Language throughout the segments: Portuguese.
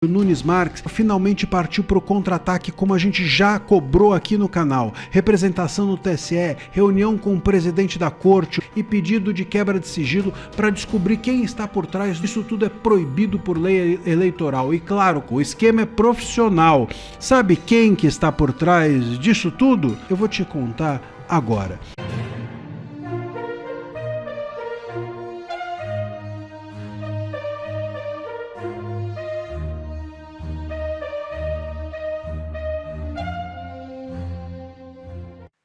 O Nunes Marques finalmente partiu para o contra-ataque, como a gente já cobrou aqui no canal. Representação no TSE, reunião com o presidente da corte e pedido de quebra de sigilo para descobrir quem está por trás disso tudo. É proibido por lei eleitoral. E claro, o esquema é profissional. Sabe quem que está por trás disso tudo? Eu vou te contar agora.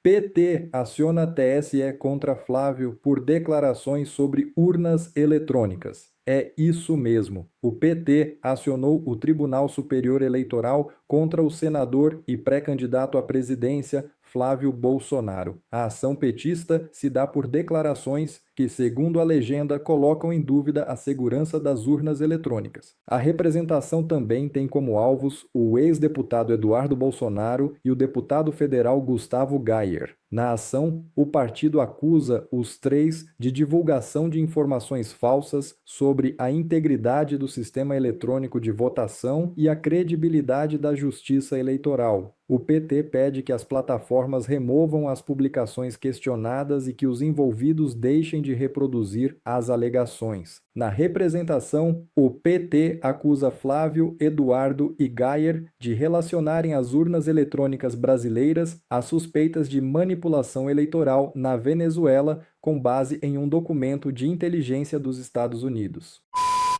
PT aciona TSE contra Flávio por declarações sobre urnas eletrônicas. É isso mesmo. O PT acionou o Tribunal Superior Eleitoral contra o senador e pré-candidato à presidência Flávio Bolsonaro. A ação petista se dá por declarações que, segundo a legenda, colocam em dúvida a segurança das urnas eletrônicas. A representação também tem como alvos o ex-deputado Eduardo Bolsonaro e o deputado federal Gustavo Gayer. Na ação, o partido acusa os três de divulgação de informações falsas sobre a integridade do sistema eletrônico de votação e a credibilidade da justiça eleitoral. O PT pede que as plataformas removam as publicações questionadas e que os envolvidos deixem de reproduzir as alegações. Na representação, o PT acusa Flávio, Eduardo e Gayer de relacionarem as urnas eletrônicas brasileiras a suspeitas de manipulação eleitoral na Venezuela com base em um documento de inteligência dos Estados Unidos.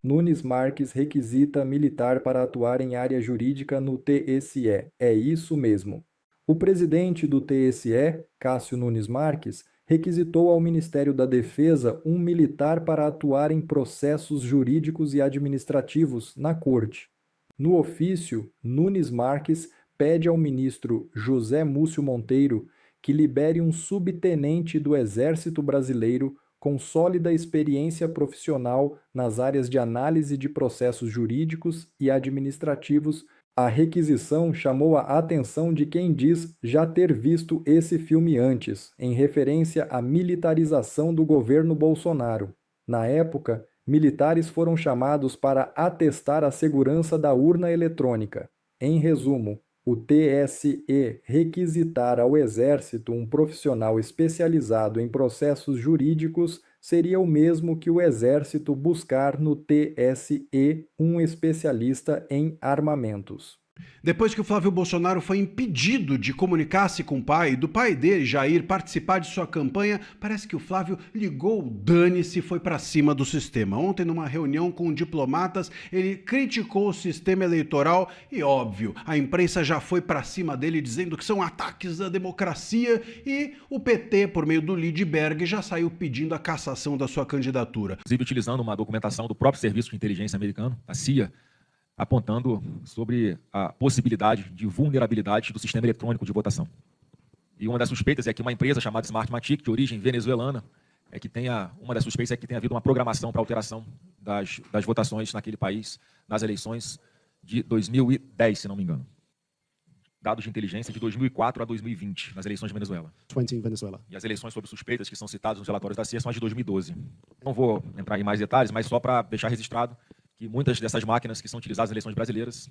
Nunes Marques requisita militar para atuar em área jurídica no TSE. É isso mesmo. O presidente do TSE, Cássio Nunes Marques, requisitou ao Ministério da Defesa um militar para atuar em processos jurídicos e administrativos na Corte. No ofício, Nunes Marques pede ao ministro José Múcio Monteiro que libere um subtenente do Exército Brasileiro com sólida experiência profissional nas áreas de análise de processos jurídicos e administrativos. A requisição chamou a atenção de quem diz já ter visto esse filme antes, em referência à militarização do governo Bolsonaro. Na época, militares foram chamados para atestar a segurança da urna eletrônica. Em resumo, o TSE requisitar ao Exército um profissional especializado em processos jurídicos seria o mesmo que o Exército buscar no TSE um especialista em armamentos. Depois que o Flávio Bolsonaro foi impedido de comunicar-se com o pai, do pai dele, Jair, participar de sua campanha, parece que o Flávio ligou o dane-se e foi para cima do sistema. Ontem, numa reunião com diplomatas, ele criticou o sistema eleitoral e, óbvio, a imprensa já foi para cima dele dizendo que são ataques à democracia e o PT, por meio do Lindbergh, já saiu pedindo a cassação da sua candidatura. Inclusive utilizando uma documentação do próprio Serviço de Inteligência americano, a CIA, apontando sobre a possibilidade de vulnerabilidade do sistema eletrônico de votação. E uma das suspeitas é que uma empresa chamada Smartmatic, de origem venezuelana, uma das suspeitas é que tenha havido uma programação para alteração das votações naquele país, nas eleições de 2010, se não me engano. Dados de inteligência de 2004 a 2020, nas eleições de Venezuela. E as eleições sob suspeitas que são citadas nos relatórios da CIA são as de 2012. Não vou entrar em mais detalhes, mas só para deixar registrado que muitas dessas máquinas que são utilizadas nas eleições brasileiras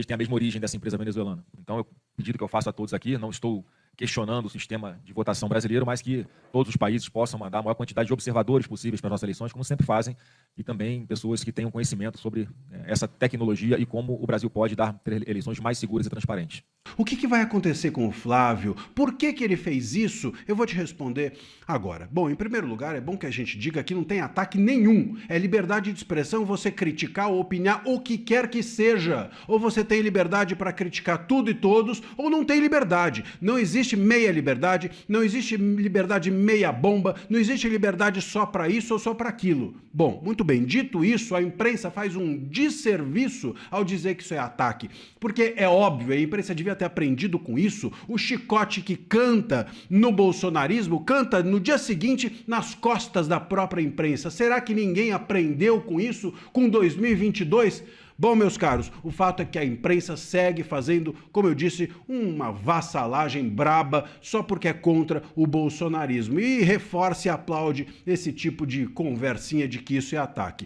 têm a mesma origem dessa empresa venezuelana. Então, o pedido que eu faço a todos aqui, não estou questionando o sistema de votação brasileiro, mas que todos os países possam mandar a maior quantidade de observadores possíveis para as nossas eleições, como sempre fazem, e também pessoas que tenham conhecimento sobre essa tecnologia e como o Brasil pode ter eleições mais seguras e transparentes. O que vai acontecer com o Flávio? Por que ele fez isso? Eu vou te responder agora. Bom, em primeiro lugar, é bom que a gente diga que não tem ataque nenhum. É liberdade de expressão você criticar ou opinar o que quer que seja. Ou você tem liberdade para criticar tudo e todos, ou não tem liberdade. Não existe meia liberdade, não existe liberdade meia bomba, não existe liberdade só para isso ou só para aquilo. Bom, muito bem, dito isso, a imprensa faz um desserviço ao dizer que isso é ataque. Porque é óbvio, a imprensa devia ter aprendido com isso, o chicote que canta no bolsonarismo, canta no dia seguinte nas costas da própria imprensa. Será que ninguém aprendeu com isso com 2022? Bom, meus caros, o fato é que a imprensa segue fazendo, como eu disse, uma vassalagem braba só porque é contra o bolsonarismo e reforça e aplaude esse tipo de conversinha de que isso é ataque.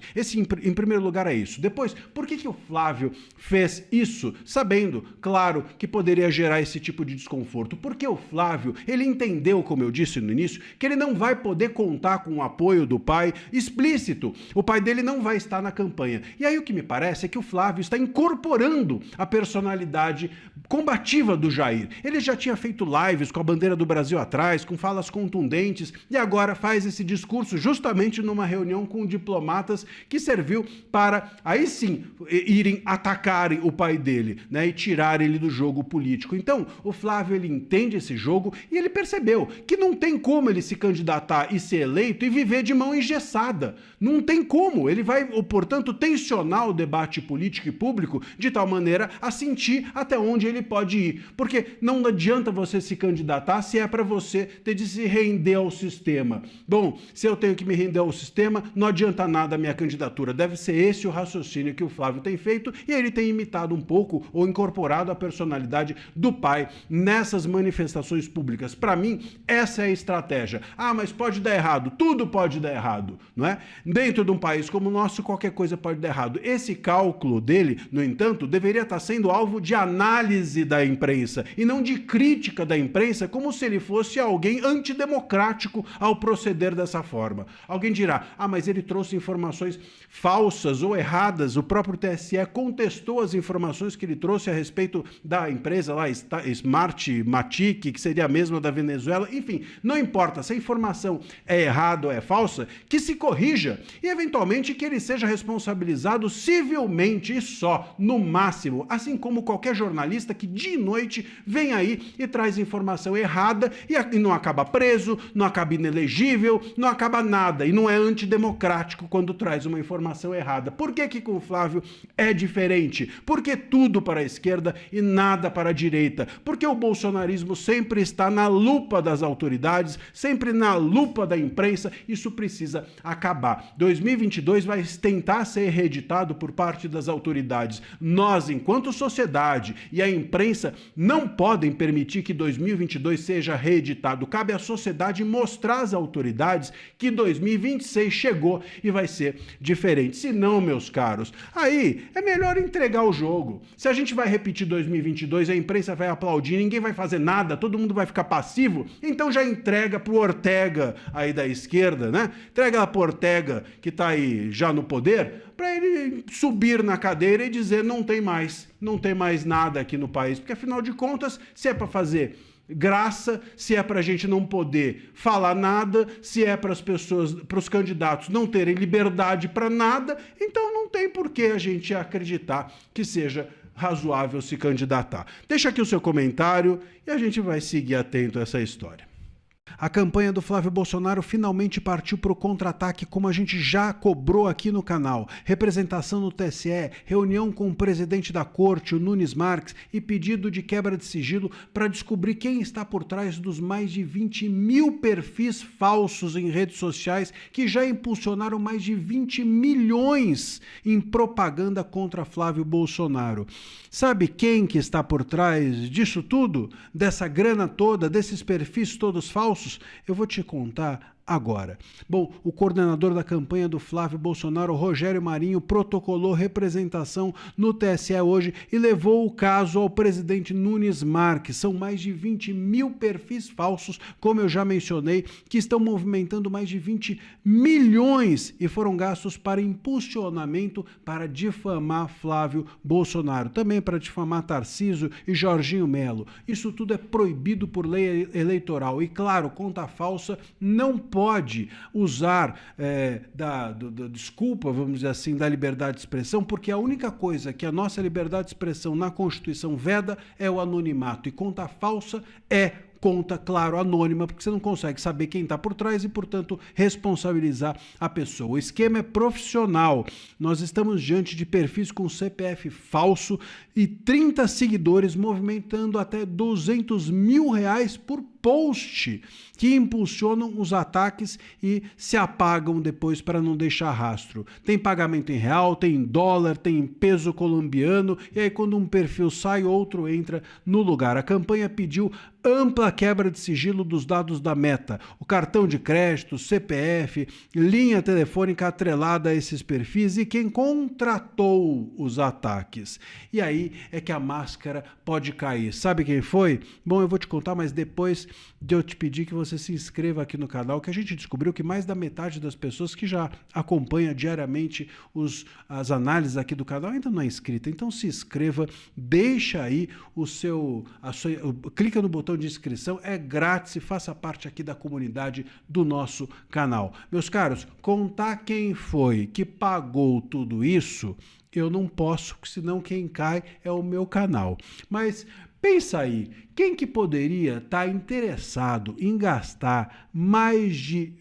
Em primeiro lugar, é isso. Depois, por que o Flávio fez isso, sabendo, claro, que poderia gerar esse tipo de desconforto? Porque o Flávio, ele entendeu, como eu disse no início, que ele não vai poder contar com o apoio do pai explícito. O pai dele não vai estar na campanha. E aí o que me parece é que o Flávio está incorporando a personalidade combativa do Jair. Ele já tinha feito lives com a bandeira do Brasil atrás, com falas contundentes, e agora faz esse discurso justamente numa reunião com diplomatas que serviu para, aí sim, irem atacarem o pai dele, né, e tirar ele do jogo político. Então, o Flávio, ele entende esse jogo e ele percebeu que não tem como ele se candidatar e ser eleito e viver de mão engessada. Não tem como. Ele vai, portanto, tensionar o debate político e público de tal maneira a sentir até onde ele pode ir. Porque não adianta você se candidatar se é para você ter de se render ao sistema. Bom, se eu tenho que me render ao sistema, não adianta nada a minha candidatura. Deve ser esse o raciocínio que o Flávio tem feito e ele tem imitado um pouco ou incorporado a personalidade do pai nessas manifestações públicas. Para mim, essa é a estratégia. Ah, mas pode dar errado. Tudo pode dar errado, não é? Dentro de um país como o nosso, qualquer coisa pode dar errado. Esse cálculo dele, no entanto, deveria estar sendo alvo de análise da imprensa e não de crítica da imprensa, como se ele fosse alguém antidemocrático ao proceder dessa forma. Alguém dirá, ah, mas ele trouxe informações falsas ou erradas. O próprio TSE contestou as informações que ele trouxe a respeito da empresa lá, Smart Matic, que seria a mesma da Venezuela. Enfim, não importa se a informação é errada ou é falsa, que se corrija e, eventualmente, que ele seja responsabilizado civilmente e só, no máximo, assim como qualquer jornalista que de noite vem aí e traz informação errada e não acaba preso, não acaba inelegível, não acaba nada e não é antidemocrático quando traz uma informação errada. Por que com o Flávio é diferente? Porque tudo para a esquerda e nada para a direita. Porque o bolsonarismo sempre está na lupa das autoridades, sempre na lupa da imprensa. Isso precisa acabar. 2022 vai tentar ser reeditado por parte das autoridades. Nós, enquanto sociedade e a imprensa, não podem permitir que 2022 seja reeditado. Cabe à sociedade mostrar às autoridades que 2026 chegou e vai ser diferente. Se não, meus caros, aí é melhor entregar o jogo. Se a gente vai repetir 2022, a imprensa vai aplaudir, ninguém vai fazer nada, todo mundo vai ficar passivo, então já entrega pro Ortega aí da esquerda, né? Entrega lá pro Ortega, que tá aí já no poder, para ele subir na cadeira e dizer não tem mais nada aqui no país, porque afinal de contas, se é para fazer graça, se é para a gente não poder falar nada, se é para as pessoas, para os candidatos não terem liberdade para nada, então não tem por que a gente acreditar que seja razoável se candidatar. Deixa aqui o seu comentário e a gente vai seguir atento a essa história. A campanha do Flávio Bolsonaro finalmente partiu para o contra-ataque, como a gente já cobrou aqui no canal. Representação no TSE, reunião com o presidente da corte, o Nunes Marques, e pedido de quebra de sigilo para descobrir quem está por trás dos mais de 20 mil perfis falsos em redes sociais que já impulsionaram mais de 20 milhões em propaganda contra Flávio Bolsonaro. Sabe quem que está por trás disso tudo? Dessa grana toda, desses perfis todos falsos? Eu vou te contar agora. Bom, o coordenador da campanha do Flávio Bolsonaro, Rogério Marinho, protocolou representação no TSE hoje e levou o caso ao presidente Nunes Marques. São mais de 20 mil perfis falsos, como eu já mencionei, que estão movimentando mais de 20 milhões e foram gastos para impulsionamento para difamar Flávio Bolsonaro, também para difamar Tarcísio e Jorginho Melo. Isso tudo é proibido por lei eleitoral e, claro, conta falsa não pode usar da desculpa, vamos dizer assim, da liberdade de expressão, porque a única coisa que a nossa liberdade de expressão na Constituição veda é o anonimato, e conta falsa é conta, claro, anônima, porque você não consegue saber quem está por trás e, portanto, responsabilizar a pessoa. O esquema é profissional. Nós estamos diante de perfis com CPF falso e 30 seguidores movimentando até R$200 mil por post que impulsionam os ataques e se apagam depois para não deixar rastro. Tem pagamento em real, tem em dólar, tem em peso colombiano, e aí quando um perfil sai, outro entra no lugar. A campanha pediu ampla quebra de sigilo dos dados da Meta, o cartão de crédito, CPF, linha telefônica atrelada a esses perfis e quem contratou os ataques. E aí é que a máscara pode cair. Sabe quem foi? Bom, eu vou te contar, mas depois de eu te pedir que você se inscreva aqui no canal, que a gente descobriu que mais da metade das pessoas que já acompanha diariamente as análises aqui do canal ainda não é inscrita. Então se inscreva, deixa aí clica no botão de inscrição, é grátis e faça parte aqui da comunidade do nosso canal. Meus caros, contar quem foi que pagou tudo isso, eu não posso, senão quem cai é o meu canal. Mas pensa aí, quem que poderia estar interessado em gastar mais de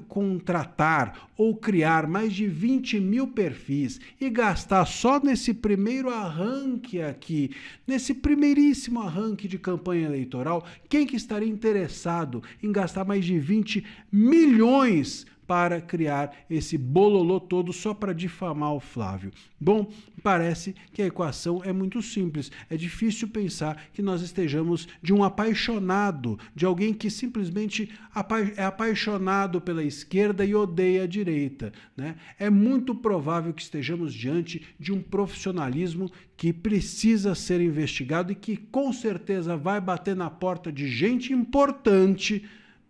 contratar ou criar mais de 20 mil perfis e gastar só nesse primeiro arranque aqui, nesse primeiríssimo arranque de campanha eleitoral, quem que estaria interessado em gastar mais de 20 milhões para criar esse bololô todo só para difamar o Flávio? Bom, parece que a equação é muito simples. É difícil pensar que nós estejamos de um apaixonado, de alguém que simplesmente é apaixonado pela esquerda e odeia a direita, né? É muito provável que estejamos diante de um profissionalismo que precisa ser investigado e que com certeza vai bater na porta de gente importante,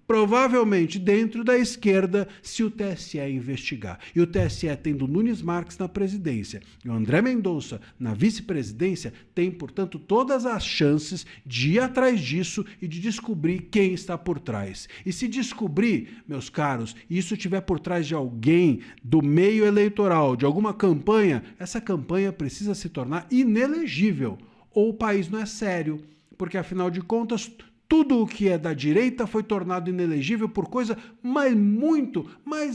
provavelmente dentro da esquerda, se o TSE investigar. E o TSE tendo Nunes Marques na presidência e o André Mendonça na vice-presidência, tem, portanto, todas as chances de ir atrás disso e de descobrir quem está por trás. E se descobrir, meus caros, isso estiver por trás de alguém do meio eleitoral, de alguma campanha, essa campanha precisa se tornar inelegível. Ou o país não é sério, porque, afinal de contas, tudo o que é da direita foi tornado inelegível por coisa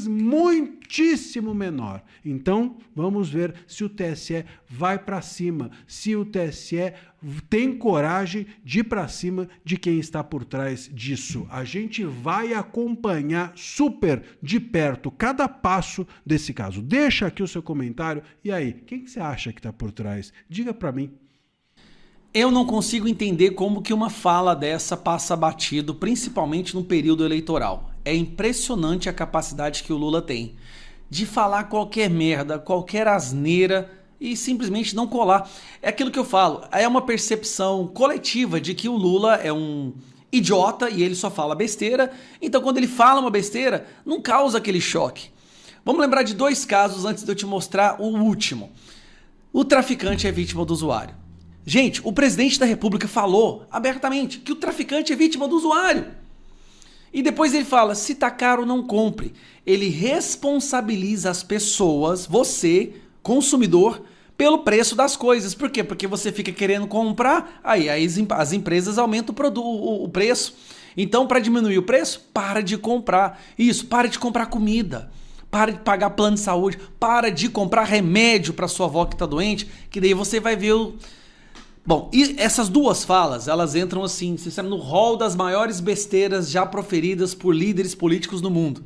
muitíssimo menor. Então, vamos ver se o TSE vai para cima, se o TSE tem coragem de ir para cima de quem está por trás disso. A gente vai acompanhar super de perto cada passo desse caso. Deixa aqui o seu comentário. E aí, quem que você acha que está por trás? Diga para mim. Eu não consigo entender como que uma fala dessa passa batido, principalmente no período eleitoral. É impressionante a capacidade que o Lula tem de falar qualquer merda, qualquer asneira e simplesmente não colar. É aquilo que eu falo, é uma percepção coletiva de que o Lula é um idiota e ele só fala besteira, então quando ele fala uma besteira, não causa aquele choque. Vamos lembrar de dois casos antes de eu te mostrar o último. O traficante é vítima do usuário. Gente, o presidente da República falou abertamente que o traficante é vítima do usuário. E depois ele fala, se tá caro, não compre. Ele responsabiliza as pessoas, você, consumidor, pelo preço das coisas. Por quê? Porque você fica querendo comprar, aí as empresas aumentam o preço. Então, para diminuir o preço, para de comprar. Isso, para de comprar comida. Para de pagar plano de saúde. Para de comprar remédio para sua avó que tá doente, que daí você vai ver o... Bom, e essas duas falas, elas entram assim, no rol das maiores besteiras já proferidas por líderes políticos no mundo.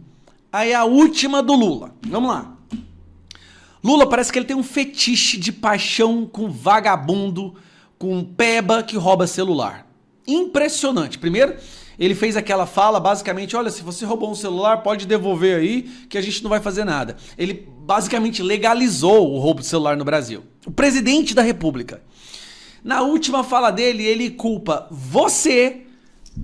Aí a última do Lula. Vamos lá. Lula parece que ele tem um fetiche de paixão com vagabundo, com peba que rouba celular. Impressionante. Primeiro, ele fez aquela fala basicamente, olha, se você roubou um celular, pode devolver aí que a gente não vai fazer nada. Ele basicamente legalizou o roubo de celular no Brasil. O presidente da República. Na última fala dele, ele culpa você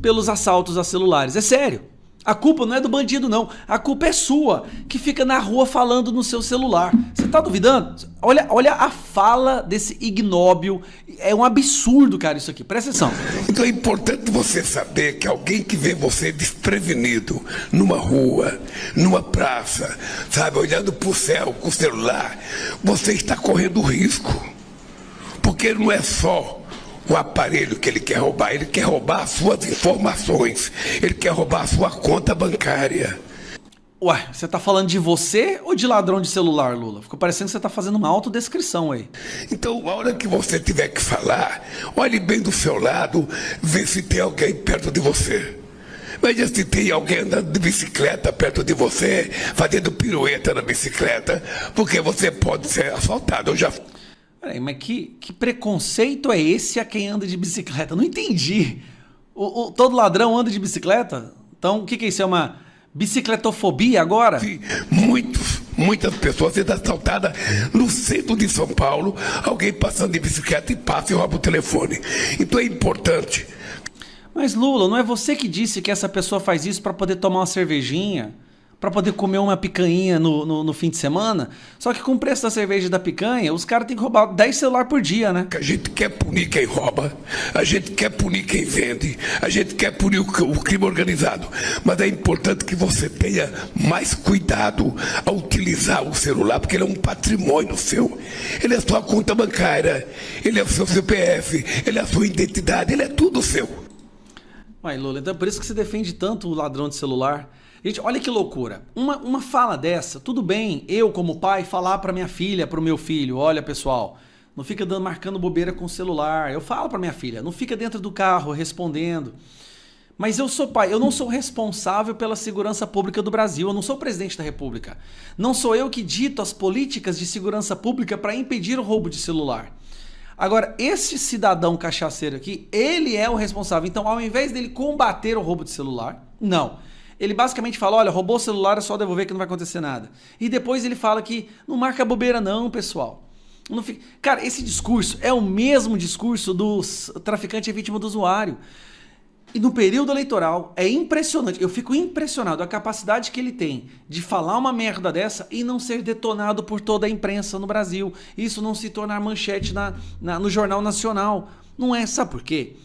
pelos assaltos a celulares. É sério. A culpa não é do bandido, não. A culpa é sua, que fica na rua falando no seu celular. Você tá duvidando? Olha a fala desse ignóbil. É um absurdo, cara, isso aqui. Presta atenção. Então é importante você saber que alguém que vê você desprevenido numa rua, numa praça, sabe, olhando pro céu com o celular, você está correndo risco. Porque não é só o aparelho que ele quer roubar as suas informações, ele quer roubar a sua conta bancária. Ué, você tá falando de você ou de ladrão de celular, Lula? Ficou parecendo que você tá fazendo uma autodescrição aí. Então, a hora que você tiver que falar, olhe bem do seu lado, vê se tem alguém perto de você. Veja se tem alguém andando de bicicleta perto de você, fazendo pirueta na bicicleta, porque você pode ser assaltado. Eu já... Peraí, mas que preconceito é esse a quem anda de bicicleta? Não entendi. Todo ladrão anda de bicicleta? Então, o que é isso? É uma bicicletofobia agora? vi muitas pessoas sendo assaltadas no centro de São Paulo, alguém passando de bicicleta e passa e rouba o telefone. Então é importante. Mas Lula, não é você que disse que essa pessoa faz isso para poder tomar uma cervejinha? Para poder comer uma picanha no fim de semana? Só que com o preço da cerveja e da picanha, os caras têm que roubar 10 celulares por dia, né? A gente quer punir quem rouba, a gente quer punir quem vende, a gente quer punir o crime organizado. Mas é importante que você tenha mais cuidado ao utilizar o celular, porque ele é um patrimônio seu. Ele é sua conta bancária, ele é o seu CPF, ele é a sua identidade, ele é tudo seu. Uai, Lula, então é por isso que você defende tanto o ladrão de celular. Gente, olha que loucura. Uma fala dessa, tudo bem, eu como pai falar pra minha filha, pro meu filho, olha pessoal, não fica marcando bobeira com o celular. Eu falo pra minha filha, não fica dentro do carro respondendo. Mas eu sou pai, eu não sou responsável pela segurança pública do Brasil, eu não sou presidente da República. Não sou eu que dito as políticas de segurança pública para impedir o roubo de celular. Agora, esse cidadão cachaceiro aqui, ele é o responsável. Então, ao invés dele combater o roubo de celular, não. Ele basicamente fala, olha, roubou o celular, é só devolver que não vai acontecer nada. E depois ele fala que não marca bobeira não, pessoal. Não fica... Cara, esse discurso é o mesmo discurso do traficante é vítima do usuário. E no período eleitoral é impressionante, eu fico impressionado a capacidade que ele tem de falar uma merda dessa e não ser detonado por toda a imprensa no Brasil. Isso não se tornar manchete no Jornal Nacional. Não é, sabe por quê?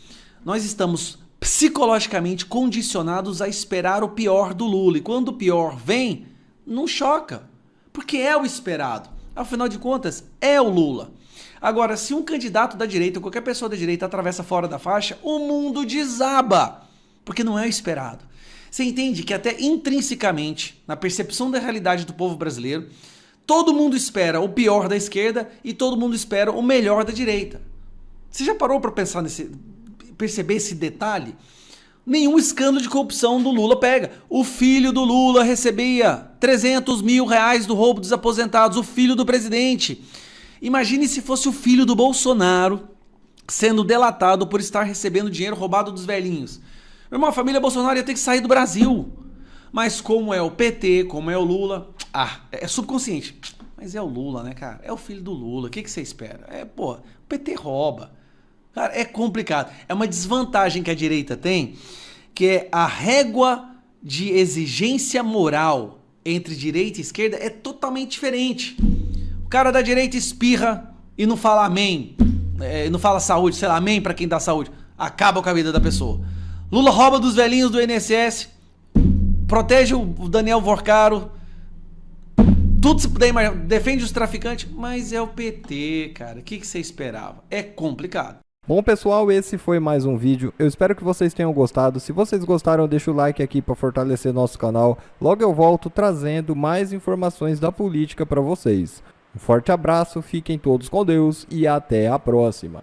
Nós estamos psicologicamente condicionados a esperar o pior do Lula. E quando o pior vem, não choca, porque é o esperado. Afinal de contas, é o Lula. Agora, se um candidato da direita, ou qualquer pessoa da direita atravessa fora da faixa, o mundo desaba, porque não é o esperado. Você entende que até intrinsecamente, na percepção da realidade do povo brasileiro, todo mundo espera o pior da esquerda e todo mundo espera o melhor da direita. Você já parou para perceber esse detalhe? Nenhum escândalo de corrupção do Lula pega. O filho do Lula recebia 300 mil reais do roubo dos aposentados, o filho do presidente. Imagine se fosse o filho do Bolsonaro sendo delatado por estar recebendo dinheiro roubado dos velhinhos. Meu irmão, a família Bolsonaro ia ter que sair do Brasil. Mas como é o PT, como é o Lula, é subconsciente. Mas é o Lula, né, cara? É o filho do Lula, o que você espera? O PT rouba. Cara, é complicado. É uma desvantagem que a direita tem, que é a régua de exigência moral entre direita e esquerda é totalmente diferente. O cara da direita espirra e não fala amém, não fala saúde, sei lá, amém pra quem dá saúde. Acaba com a vida da pessoa. Lula rouba dos velhinhos do INSS, protege o Daniel Vorcaro, tudo se puder, defende os traficantes, mas é o PT, cara. O que você esperava? É complicado. Bom, pessoal, esse foi mais um vídeo. Eu espero que vocês tenham gostado. Se vocês gostaram, deixa o like aqui para fortalecer nosso canal. Logo eu volto trazendo mais informações da política para vocês. Um forte abraço, fiquem todos com Deus e até a próxima.